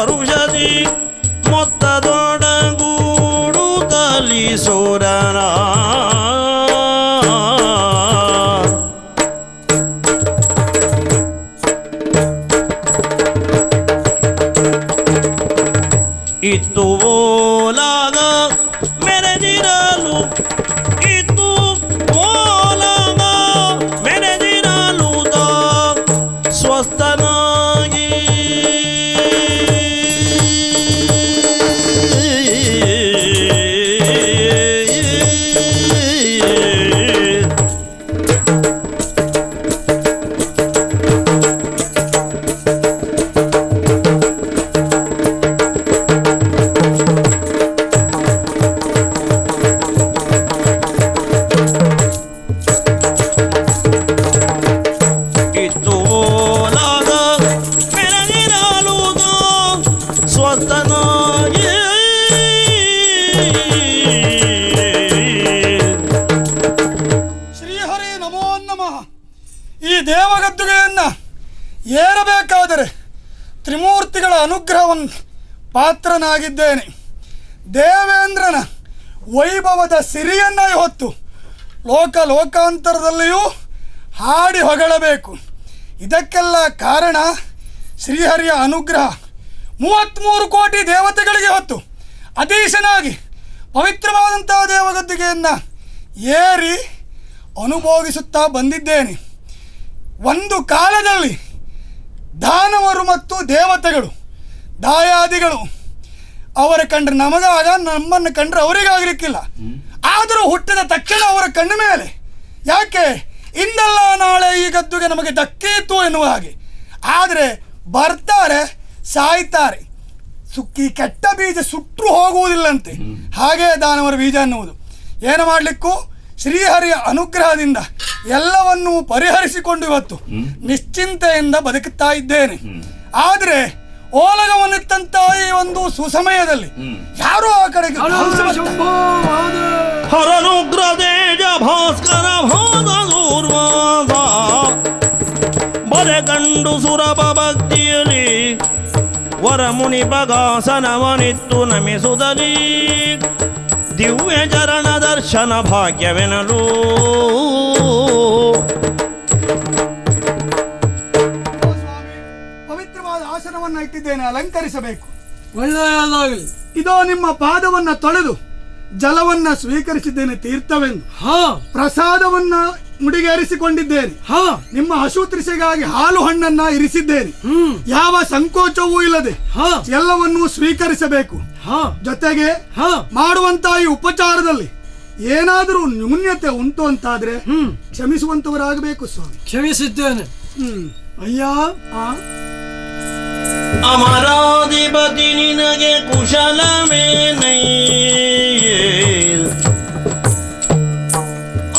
ಹರುಷದಿ ಮೊತ್ತದೊಡಗೂಡು ತಲಿಸೋರನ ಇತ್ತು ಓಲಾಗ ಮೆರೆದಿರಲು ಇತ್ತು ಓಲಾಗ ಮೆರೆದಿರಲು ಸ್ವಸ್ಥನಾಗಿ ದೇವಗದ್ದುಗೆಯನ್ನು ಏರಬೇಕಾದರೆ ತ್ರಿಮೂರ್ತಿಗಳ ಅನುಗ್ರಹವನ್ನು ಪಾತ್ರನಾಗಿದ್ದೇನೆ. ದೇವೇಂದ್ರನ ವೈಭವದ ಸಿರಿಯನ್ನು ಹೊತ್ತು ಲೋಕಾಂತರದಲ್ಲಿಯೂ ಹಾಡಿ ಹೊಗಳಬೇಕು. ಇದಕ್ಕೆಲ್ಲ ಕಾರಣ ಶ್ರೀಹರಿಯ ಅನುಗ್ರಹ. 33 ಕೋಟಿ ದೇವತೆಗಳಿಗೆ ಹೊತ್ತು ಅಧೀಶನಾಗಿ ಪವಿತ್ರವಾದಂತಹ ದೇವಗದ್ದುಗೆಯನ್ನು ಏರಿ ಅನುಭೋಗಿಸುತ್ತಾ ಬಂದಿದ್ದೇನೆ. ಒಂದು ಕಾಲದಲ್ಲಿ ದಾನವರು ಮತ್ತು ದೇವತೆಗಳು ದಾಯಾದಿಗಳು ಅವರ ಕಂಡ್ರೆ ನಮಗಾಗ, ನಮ್ಮನ್ನು ಕಂಡ್ರೆ ಅವರಿಗಾಗಲಿಕ್ಕಿಲ್ಲ. ಆದರೂ ಹುಟ್ಟಿದ ತಕ್ಷಣ ಅವರ ಕಣ್ಣ ಮೇಲೆ ಯಾಕೆ ಇಂದಲ್ಲ ನಾಳೆ ಈ ಗದ್ದುಗೆ ನಮಗೆ ದಕ್ಕೀತು ಎನ್ನುವ ಹಾಗೆ. ಆದರೆ ಬರ್ತಾರೆ, ಸಾಯ್ತಾರೆ. ಸುಕ್ಕಿ ಕೆಟ್ಟ ಬೀಜ ಸುಟ್ಟರು ಹೋಗುವುದಿಲ್ಲಂತೆ. ಹಾಗೇ ದಾನವರ ಬೀಜ ಎನ್ನುವುದು. ಏನು ಮಾಡಲಿಕ್ಕೂ ಶ್ರೀಹರಿಯ ಅನುಗ್ರಹದಿಂದ ಎಲ್ಲವನ್ನೂ ಪರಿಹರಿಸಿಕೊಂಡು ಇವತ್ತು ನಿಶ್ಚಿಂತೆಯಿಂದ ಬದುಕುತ್ತಾ ಇದ್ದೇನೆ. ಆದರೆ ಓಲಗವನ್ನಿತ್ತಂತ ಈ ಒಂದು ಸುಸಮಯದಲ್ಲಿ ಯಾರೋ ಆ ಕಡೆಗೆ ಹರನುಗ್ರ ತೇಜ ಭಾಸ್ಕರ ಬರೆಗಂಡು ಸುರಭ ಭಕ್ತಿಯಲ್ಲಿ ವರಮುನಿ ಬಗಾಸನವನಿತ್ತು ನಮಿಸುದಲಿ ದಿವ್ಯ ಚರಣ ದರ್ಶನ ಭಾಗ್ಯವೆನಲು ಪವಿತ್ರವಾದ ಆಸನವನ್ನು ಇಟ್ಟಿದ್ದೇನೆ, ಅಲಂಕರಿಸಬೇಕು. ಒಳ್ಳೆಯದಾಗಲಿ. ಇದೋ ನಿಮ್ಮ ಪಾದವನ್ನ ತೊಳೆದು ಜಲವನ್ನ ಸ್ವೀಕರಿಸಿದ್ದೇನೆ ತೀರ್ಥವೆಂದು. ಪ್ರಸಾದವನ್ನ ಮುಡಿಗೇರಿಸಿಕೊಂಡಿದ್ದೇನೆ. ನಿಮ್ಮ ಹಶುತೃಷೆಗಾಗಿ ಹಾಲು ಹಣ್ಣನ್ನ ಇರಿಸಿದ್ದೇನೆ. ಯಾವ ಸಂಕೋಚವೂ ಇಲ್ಲದೆ ಎಲ್ಲವನ್ನೂ ಸ್ವೀಕರಿಸಬೇಕು. ಜೊತೆಗೆ ಮಾಡುವಂತಹ ಈ ಉಪಚಾರದಲ್ಲಿ ಏನಾದರೂ ನ್ಯೂನ್ಯತೆ ಉಂಟು ಅಂತಾದ್ರೆ ಕ್ಷಮಿಸುವಂತವರಾಗಬೇಕು ಸ್ವಾಮಿ. ಕ್ಷಮಿಸಿದ್ದೇನೆ. ಅಯ್ಯ, ಅಮರಾಧಿಪತಿ ನಿನಗೆ ಕುಶಲವೇನೈ,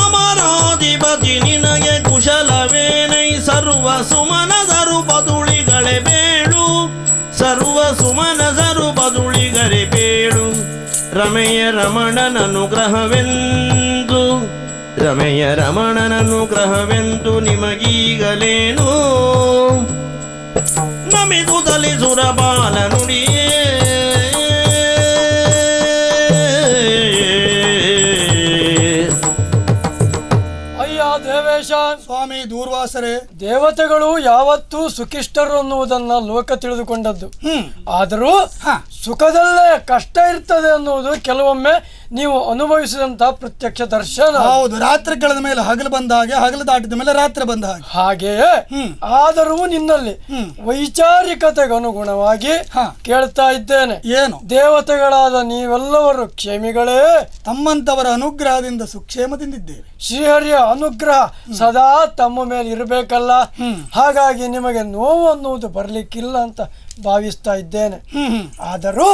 ಅಮರಾಧಿಪತಿ ನಿನಗೆ ಕುಶಲವೇನೈ, ಸರ್ವ ಸುಮನ ಸರುಪದುಳಿಗಳೇ ಬೇಳು, ಸರ್ವ ಸುಮನ ಸರುಪದುಳಿಗರೆ ಬೇಳು, ರಮೆಯ ರಮಣನನುಗ್ರಹವೆಂದು, ರಮೆಯ ರಮಣನನುಗ್ರಹವೆಂದು ನಿಮಗೀಗಲೇನು ನಮಿದುದಲಿ ಸುರಬಾಲ ನುಡಿಯೇ. ಅಯ್ಯ ದೇವೇಶ ಸ್ವಾಮಿ ದೂರ್ವಾಸರೇ, ದೇವತೆಗಳು ಯಾವತ್ತೂ ಸುಖಿಷ್ಟರು ಅನ್ನುವುದನ್ನ ಲೋಕ ತಿಳಿದುಕೊಂಡದ್ದು. ಆದರೂ ಸುಖದಲ್ಲೇ ಕಷ್ಟ ಇರ್ತದೆ ಅನ್ನುವುದು ಕೆಲವೊಮ್ಮೆ ನೀವು ಅನುಭವಿಸಿದಂತ ಪ್ರತ್ಯಕ್ಷ ದರ್ಶನ. ಹೌದು, ರಾತ್ರಿ ಕಳೆದ ಮೇಲೆ ಹಗಲು ಬಂದ ಹಾಗೆ, ಹಗಲು ದಾಟಿದ ಮೇಲೆ ರಾತ್ರಿ ಬಂದ ಹಾಗೆ. ಹಾಗೆಯೇ ಆದರೂ ನಿನ್ನಲ್ಲಿ ವೈಚಾರಿಕತೆಗೆ ಅನುಗುಣವಾಗಿ ಕೇಳ್ತಾ ಇದ್ದೇನೆ. ಏನು? ದೇವತೆಗಳಾದ ನೀವೆಲ್ಲವರು ಕ್ಷೇಮಿಗಳೇ. ತಮ್ಮಂತವರ ಅನುಗ್ರಹದಿಂದ ಸುಕ್ಷೇಮದಿಂದಿದ್ದೇವೆ. ಶ್ರೀಹರಿಯ ಅನುಗ್ರಹ ಸದಾ ತಮ್ಮ ಮೇಲೆ ಇರಬೇಕಲ್ಲ. ಹಾಗಾಗಿ ನಿಮಗೆ ನೋವು ಅನ್ನುವುದು ಬರ್ಲಿಕ್ಕಿಲ್ಲ ಅಂತ ಭಾವಿಸ್ತಾ ಇದ್ದೇನೆ. ಆದರೂ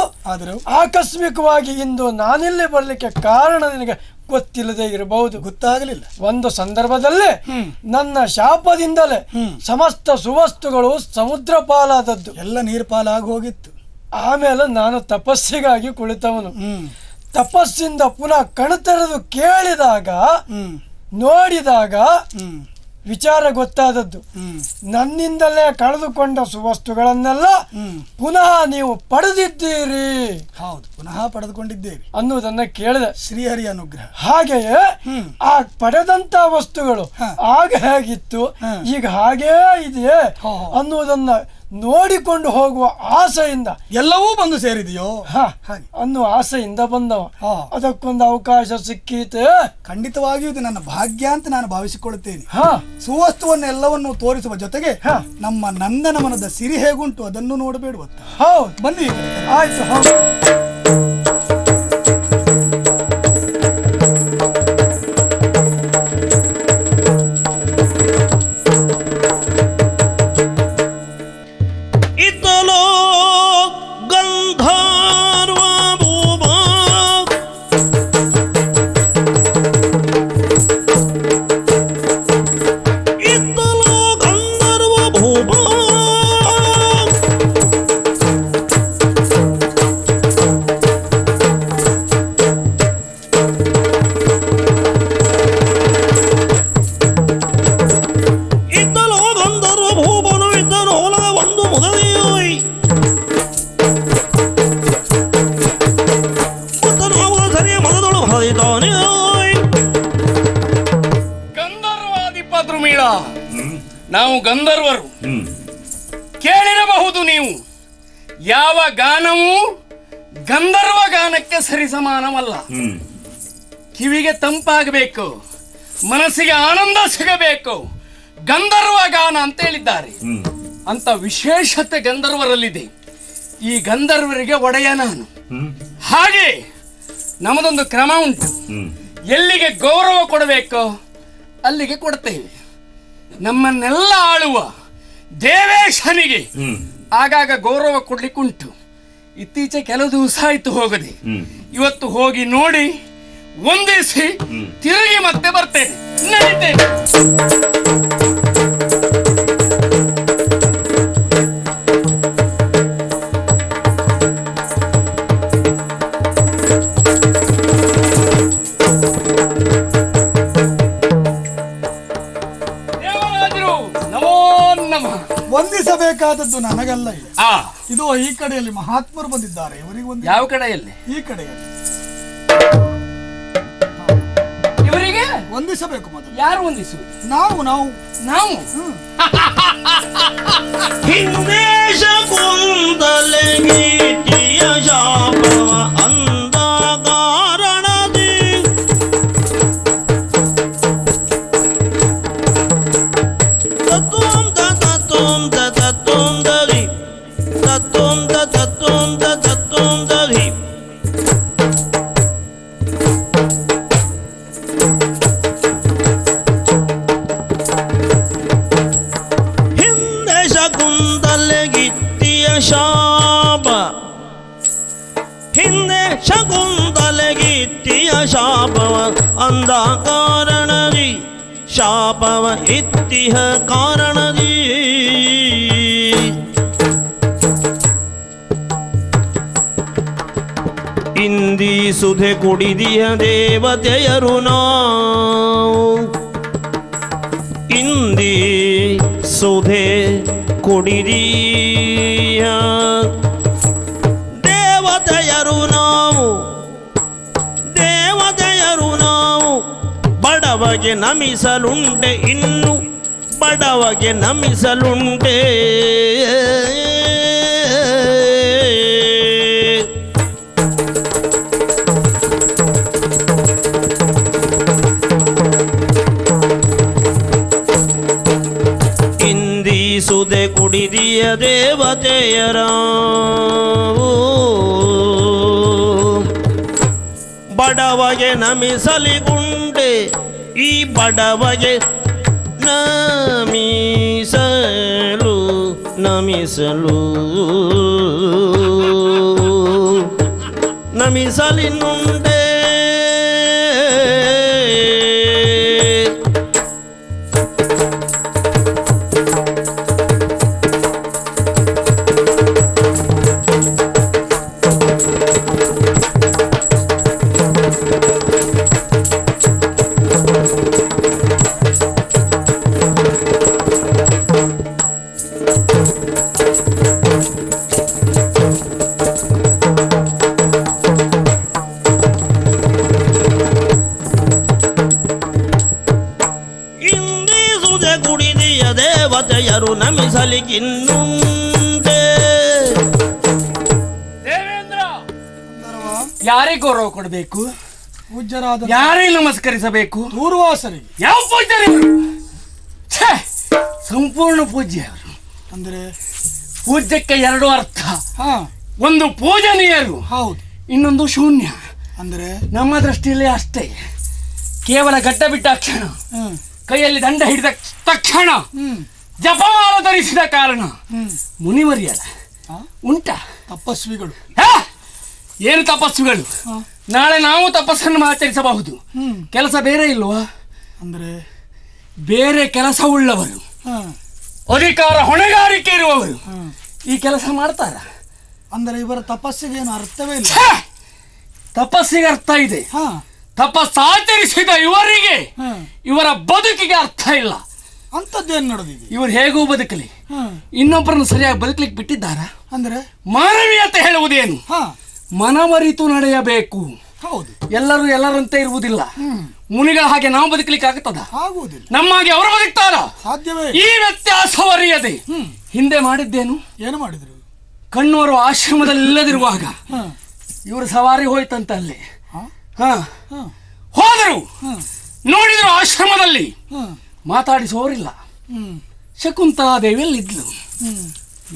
ಆಕಸ್ಮಿಕವಾಗಿ ಇಂದು ನಾನಿಲ್ಲಿ ಬರ್ಲಿಕ್ಕೆ ಕಾರಣ ನಿನಗೆ ಗೊತ್ತಿಲ್ಲದೆ ಇರಬಹುದು. ಗೊತ್ತಾಗಲಿಲ್ಲ. ಒಂದು ಸಂದರ್ಭದಲ್ಲಿ ನನ್ನ ಶಾಪದಿಂದಲೇ ಸಮಸ್ತ ಸುವಸ್ತುಗಳು ಸಮುದ್ರ ಪಾಲಾದದ್ದು, ಎಲ್ಲ ನೀರು ಪಾಲಾಗಿ ಹೋಗಿತ್ತು. ಆಮೇಲೆ ನಾನು ತಪಸ್ಸಿಗಾಗಿ ಕುಳಿತವನು. ತಪಸ್ಸಿಂದ ಪುನಃ ಕಣ್ತೆರೆದು ಕೇಳಿದಾಗ ನೋಡಿದಾಗ ವಿಚಾರ ಗೊತ್ತಾದದ್ದು. ನನ್ನಿಂದಲೇ ಕಳೆದುಕೊಂಡ ಸುವಸ್ತುಗಳನ್ನೆಲ್ಲ ಪುನಃ ನೀವು ಪಡೆದಿದ್ದೀರಿ. ಹೌದು, ಪುನಃ ಪಡೆದುಕೊಂಡಿದ್ದೇವೆ ಅನ್ನುವುದನ್ನ ಕೇಳಿದೆ. ಶ್ರೀಹರಿ ಅನುಗ್ರಹ. ಹಾಗೆಯೇ ಆ ಪಡೆದಂತ ವಸ್ತುಗಳು ಆಗ ಹೇಗಿತ್ತು ಈಗ ಹಾಗೇ ಇದೆಯೇ ಅನ್ನುವುದನ್ನ ನೋಡಿಕೊಂಡು ಹೋಗುವ ಆಸೆಯಿಂದ ಎಲ್ಲವೂ ಬಂದು ಸೇರಿದೆಯೋ ಅನ್ನುವ ಆಸೆಯಿಂದ ಬಂದವ. ಅದಕ್ಕೊಂದು ಅವಕಾಶ ಸಿಕ್ಕೀತೆ. ಖಂಡಿತವಾಗಿಯೂ ಇದು ನನ್ನ ಭಾಗ್ಯ ಅಂತ ನಾನು ಭಾವಿಸಿಕೊಳ್ಳುತ್ತೇನೆ. ಸುವಸ್ತುವನ್ನೆಲ್ಲವನ್ನು ತೋರಿಸುವ ಜೊತೆಗೆ ನಮ್ಮ ನಂದನವನದ ಸಿರಿ ಹೇಗುಂಟು ಅದನ್ನು ನೋಡಬೇಡುವ. ಹೌದು, ಬನ್ನಿ. ಆಯ್ತು. ಹೌದು. ನಾವು ಗಂಧರ್ವರು. ಕೇಳಿರಬಹುದು ನೀವು, ಯಾವ ಗಾನವೂ ಗಂಧರ್ವ ಗಾನಕ್ಕೆ ಸರಿಸಮಾನವಲ್ಲ. ಕಿವಿಗೆ ತಂಪಾಗಬೇಕು, ಮನಸ್ಸಿಗೆ ಆನಂದ ಸಿಗಬೇಕು, ಗಂಧರ್ವ ಗಾನ ಅಂತ ಹೇಳಿದ್ದಾರೆ. ಅಂತ ವಿಶೇಷತೆ ಗಂಧರ್ವರಲ್ಲಿದೆ. ಈ ಗಂಧರ್ವರಿಗೆ ಒಡೆಯ ನಾನು. ಹಾಗೆ ನಮ್ಮದೊಂದು ಕ್ರಮ ಉಂಟು. ಎಲ್ಲಿಗೆ ಗೌರವ ಕೊಡಬೇಕೋ ಅಲ್ಲಿಗೆ ಕೊಡ್ತೇವೆ. ನಮ್ಮನ್ನೆಲ್ಲ ಆಳುವ ದೇವೇಶನಿಗೆ ಆಗಾಗ ಗೌರವ ಕೊಡ್ಲಿಕ್ಕುಂಟು. ಇತ್ತೀಚೆ ಕೆಲವು ದಿವಸ ಆಯ್ತು ಹೋಗದೆ. ಇವತ್ತು ಹೋಗಿ ನೋಡಿ ವಂದಿಸಿ ತಿರುಗಿ ಮತ್ತೆ ಬರ್ತೇನೆ. ನಡೀತೇನೆ. ವಂದಿಸಬೇಕಾದದ್ದು ನನಗಲ್ಲ. ಇದು ಈ ಕಡೆಯಲ್ಲಿ ಮಹಾತ್ಮರು ಬಂದಿದ್ದಾರೆ. ಇವರಿಗೆ ಯಾವ ಕಡೆಯಲ್ಲಿ? ಈ ಕಡೆಯಲ್ಲಿ ಇವರಿಗೆ ವಂದಿಸಬೇಕು. ಮೊದಲು ಯಾರು ವಂದಿಸುವುದು? ನಾವು ನಾವು ನಾವು ಹಿಂದೇಶ ಕುಂದಲೆ ಗೀಟಿಯ ಶಾಪವ ಅಂದ ಕಾರಣದಿ ತತ್ವಂ ತತ್ವಂ ತತ್ವಂ ದರಿ ತತ್ವಂ ತತ್ವಂ ತತ್ವಂ ದರಿ ಹಿಂದೆ ಶಕುಂತಲೆಗಿತ್ತಿಯ ಶಾಪವ ಅಂದ ಕಾರಣದಿ ಶಾಪವ ಇತ್ತಿಹ ಕಾರಣದಿ ಇಂದಿ ಸುಧೆ ಕುಡಿದಿಯ ದೇವತೆಯರು ನಾವು ಇಂದಿ ಸುಧೆ ಕುಡಿದಿಯ ದೇವತೆಯರು ನಾವು ಬಡವಗೆ ನಮಿಸಲುಂಟೆ, ಇನ್ನು ಬಡವಗೆ ನಮಿಸಲುಂಟೆ. ಇಂದಿಸುದೆ ಕುಡಿದಿಯ ದೇವತೆಯರ ಬಡವಗೆ ನಮಿಸಲಿಗುಂಡೆ, ಈ ಬಡವಗೆ ನಮಿಸಲು ನಮಿಸಲಿನುಂಡೆ. ನಮಿಸಲಿಗಿನ್ನುಂಡೆ. ದೇವೇಂದ್ರ ಗಂಧರ್ವ ಯಾರಿಗೆ ಗೌರವ ಕೊಡಬೇಕು? ಪೂಜ್ಯರಾದ ಯಾರಿಗೆ ನಮಸ್ಕರಿಸಬೇಕು? ದೂರ್ವಾಸರಿಗೆ. ಯಾವ ಪೂಜ್ಯರಿವರು? ಛೇ, ಸಂಪೂರ್ಣ ಪೂಜ್ಯ ಅವರು. ಅಂದ್ರೆ ಪೂಜ್ಯಕ್ಕೆ ಎರಡು ಅರ್ಥ. ಹಾ ಒಂದು ಪೂಜನೀಯರು, ಹೌದು. ಇನ್ನೊಂದು ಶೂನ್ಯ. ಅಂದ್ರೆ ನಮ್ಮ ದೃಷ್ಟಿಯಲ್ಲಿ ಅಷ್ಟೇ. ಕೇವಲ ಗಡ್ಡ ಬಿಟ್ಟ ಕ್ಷಣ, ಹ್ಮ್ ಕೈಯಲ್ಲಿ ದಂಡ ಹಿಡಿದ ತಕ್ಷಣ, ಹ್ಮ್ ಜಪಮಾಲ ಧರಿಸಿದ ಕಾರಣ ಹ್ಮ್ ಮುನಿವರಿಯಲ್ಲ ಹಾ? ಉಂಟ. ತಪಸ್ವಿಗಳು. ಏನು ತಪಸ್ಸುಗಳು? ಹಾ. ನಾಳೆ ನಾವು ತಪಸ್ಸನ್ನು ಆಚರಿಸಬಹುದು. ಹ್ಮ್ ಕೆಲಸ ಬೇರೆ ಇಲ್ವಾ? ಅಂದ್ರೆ ಬೇರೆ ಕೆಲಸವುಳ್ಳವರು, ಹಾ ಅಧಿಕಾರ ಹೊಣೆಗಾರಿಕೆ ಇರುವವರು ಹ್ಮ್ ಈ ಕೆಲಸ ಮಾಡ್ತಾರ? ಅಂದ್ರೆ ಇವರ ತಪಸ್ಸಿಗೆ ಏನು ಅರ್ಥವೇ ಇಲ್ಲ. ಛೇ! ತಪಸ್ಸಿಗೆ ಅರ್ಥ ಇದೆ. ಹಾ ತಪಸ್ಸಾಚರಿಸಿದ ಇವರಿಗೆ ಹ್ಮ್ ಇವರ ಬದುಕಿಗೆ ಅರ್ಥ ಇಲ್ಲ. ಅಂತದ್ದೇನು ನಡೆದಿದೆ? ಇವರು ಹೇಗೂ ಬದುಕಲಿ, ಹ್ಮ್ ಇನ್ನೊಬ್ಬರನ್ನು ಸರಿಯಾಗಿ ಬದುಕಲಿಕ್ಕೆ ಬಿಟ್ಟಿದ್ದಾರ? ಅಂದ್ರೆ ಮಾನವೀಯತೆ ಹೇಳುವುದೇನು? ಹಾ ಮನವರಿತು ನಡೆಯಬೇಕು. ಹೌದು. ಎಲ್ಲರೂ ಎಲ್ಲರಂತೆ ಇರುವುದಿಲ್ಲ. ಹ್ಮ್ ಮುನಿಗಳ ಹಾಗೆ ನಾವು ಬದುಕಲಿಕ್ಕೆ ಆಗ್ತದ? ಆಗುವುದಿಲ್ಲ. ನಮ್ಮಾಗೆ ಅವರು ಬದುಕ್ತಾರ? ಸಾಧ್ಯವೇ? ಈ ವ್ಯತ್ಯಾಸವರಿಯದೆ ಹ್ಮ್ ಹಿಂದೆ ಮಾಡಿದ್ದೇನು? ಏನು ಮಾಡಿದ್ರು? ಕಣ್ಣವರು ಆಶ್ರಮದಲ್ಲಿ ಇಲ್ಲದಿರುವಾಗ ಹ್ಮ್ ಇವರು ಸವಾರಿ ಹೋಯ್ತಂತ ಅಲ್ಲಿ. ಹಾ ಹಾ, ಹ್ಮ್ ಹೋದರು, ಹ್ಮ್ ನೋಡಿದ್ರು ಆಶ್ರಮದಲ್ಲಿ ಹ್ಮ್ ಮಾತಾಡಿಸೋರಿಲ್ಲ. ಹ್ಮ್ ಶಕುಂತಲಾದೇವಿಯಲ್ಲಿ ಇದ್ಲು, ಹ್ಮ್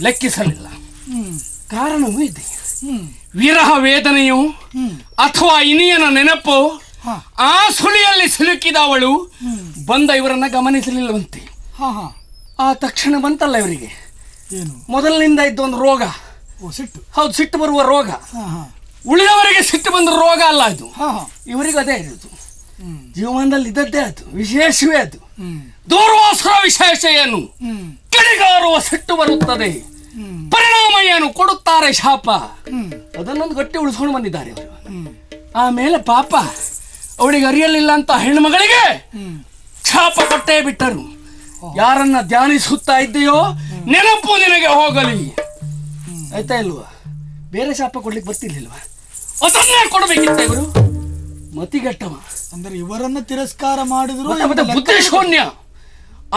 ಲೆಕ್ಕಿಸಲಿಲ್ಲ. ಹ್ಮ್ ಕಾರಣವೂ ಇದೆ. ಹ್ಮ್ ವಿರಹ ವೇದನೆಯು ಹ್ಮ್ ಅಥವಾ ಇನಿಯನ ನೆನಪು, ಹಾ ಆ ಸುಳಿಯಲ್ಲಿ ಸಿಲುಕಿದ ಅವಳು ಹ್ಮ್ ಬಂದ ಇವರನ್ನ ಗಮನಿಸಲಿಲ್ಲವಂತೆ. ಹಾ ಹಾ ಆ ತಕ್ಷಣ ಬಂತಲ್ಲ ಇವರಿಗೆ ಏನು? ಮೊದಲಿನಿಂದ ಇದ್ದ ಒಂದು ರೋಗ. ಓ ಸಿಟ್ಟು. ಹೌದು, ಸಿಟ್ಟು ಬರುವ ರೋಗ. ಹಾ ಹಾ ಉಳಿದವರಿಗೆ ಸಿಟ್ಟು ಬಂದ ರೋಗ ಅಲ್ಲ ಇದು. ಹಾ ಹಾ ಇವರಿಗೂ ಅದೇ ಇರುವುದು. ಹ್ಮ್ ಜೀವನದಲ್ಲಿ ಇದ್ದದ್ದೇ ಅದು, ವಿಶೇಷವೇ ಅದು. ಹ್ಮ್ ದೂರ್ವಾಸರ ವಿಶೇಷ ಏನು? ಹ್ಮ್ ಕಿಡಿಗಾರುವ ಸಿಟ್ಟು ಬರುತ್ತದೆ. ಹ್ಮ್ ಪರಿಣಾಮ ಏನು? ಕೊಡುತ್ತಾರೆ ಶಾಪ. ಹ್ಮ್ ಅದನ್ನೊಂದು ಗಟ್ಟಿ ಉಳಿಸ್ಕೊಂಡು ಬಂದಿದ್ದಾರೆ ಅವರು. ಹ್ಮ್ ಆಮೇಲೆ ಪಾಪ ಅವಳಿಗೆ ಅರಿಯಲಿಲ್ಲ ಅಂತ ಹೆಣ್ಣುಮಗಳಿಗೆ ಹ್ಮ್ ಶಾಪ ಕೊಟ್ಟೇ ಬಿಟ್ಟರು. ಯಾರನ್ನ ಧ್ಯಾನಿಸುತ್ತಾ ಇದ್ದೀಯೋ ನೆನಪು ನಿನಗೆ ಹೋಗಲಿ. ಆಯ್ತಾ ಇಲ್ವಾ? ಬೇರೆ ಶಾಪ ಕೊಡ್ಲಿಕ್ಕೆ ಬರ್ತಿರ್ಲಿಲ್ವಾ? ಅದನ್ನೇ ಕೊಡಬೇಕಿತ್ತ ಇವರು. ಮತಿಗಟ್ಟವ. ಅಂದ್ರೆ ಇವರನ್ನ ತಿರಸ್ಕಾರ ಮಾಡಿದ್ರು ಮತ್ತೆ ಬುದ್ಧಿ ಶೂನ್ಯ.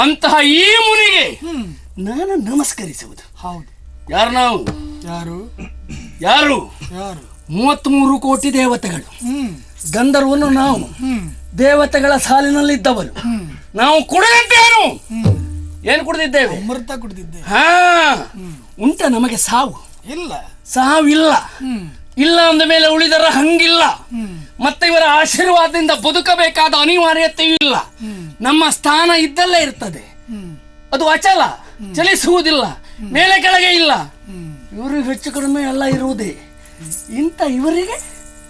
ಅಂತಹ ಈ ಮುನಿಗೆ ಹ್ಮ್ ನಾನು ನಮಸ್ಕರಿಸುವುದು. ಹೌದು. ಯಾರು ನಾವು? ಯಾರು ಯಾರು? ಯಾರು? 33 ಕೋಟಿ ದೇವತೆಗಳು. ಹ್ಮ್ ಗಂಧರ್ವನು ನಾವು. ಹ್ಮ್ ದೇವತೆಗಳ ಸಾಲಿನಲ್ಲಿದ್ದವರು. ಹ್ಮ್ ನಾವು ಕುಡಿದಿದ್ದೇನು? ಹ್ಮ್ ಏನು ಕುಡಿದಿದ್ದೇವೆ? ಅಮೃತ ಕುಡಿದಿದ್ದೆ. ಹಾ, ಉಂಟ ನಮಗೆ ಸಾವು? ಇಲ್ಲ. ಸಾವಿಲ್ಲ. ಹ್ಮ್ ಇಲ್ಲ ಅಂದ ಮೇಲೆ ಉಳಿದರ ಹಂಗಿಲ್ಲ. ಹ್ಮ್ ಮತ್ತೆ ಇವರ ಆಶೀರ್ವಾದದಿಂದ ಬದುಕಬೇಕಾದ ಅನಿವಾರ್ಯತೆಯೂ ಇಲ್ಲ. ಹ್ಮ್ ನಮ್ಮ ಸ್ಥಾನ ಇದ್ದಲ್ಲೇ ಇರ್ತದೆ. ಹ್ಮ್ ಅದು ಅಚಲ, ಚಲಿಸುವುದಿಲ್ಲ, ಮೇಲೆ ಕೆಳಗೆ ಇಲ್ಲ. ಹ್ಮ್ ಇವರು ಹೆಚ್ಚು ಕಡಿಮೆ ಎಲ್ಲ ಇರುವುದೇ. ಇಂಥ ಇವರಿಗೆ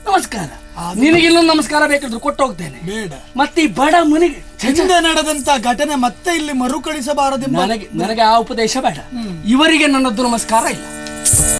ನಮಸ್ಕಾರ. ನಿನಗಿಲ್ಲೊಂದು ನಮಸ್ಕಾರ ಬೇಕಾದ್ರು ಕೊಟ್ಟು ಹೋಗ್ತೇನೆ. ಬೇಡ. ಮತ್ತೆ ಈ ಬಡ ಮುನಿಗೆ ಹಿಂದೆ ನಡೆದಂತ ಘಟನೆ ಮತ್ತೆ ಇಲ್ಲಿ ಮರುಕಳಿಸಬಾರದೆಂಬ ನನಗೆ ಆ ಉಪದೇಶ ಬೇಡ. ಇವರಿಗೆ ನನ್ನದ್ದು ನಮಸ್ಕಾರ ಇಲ್ಲ.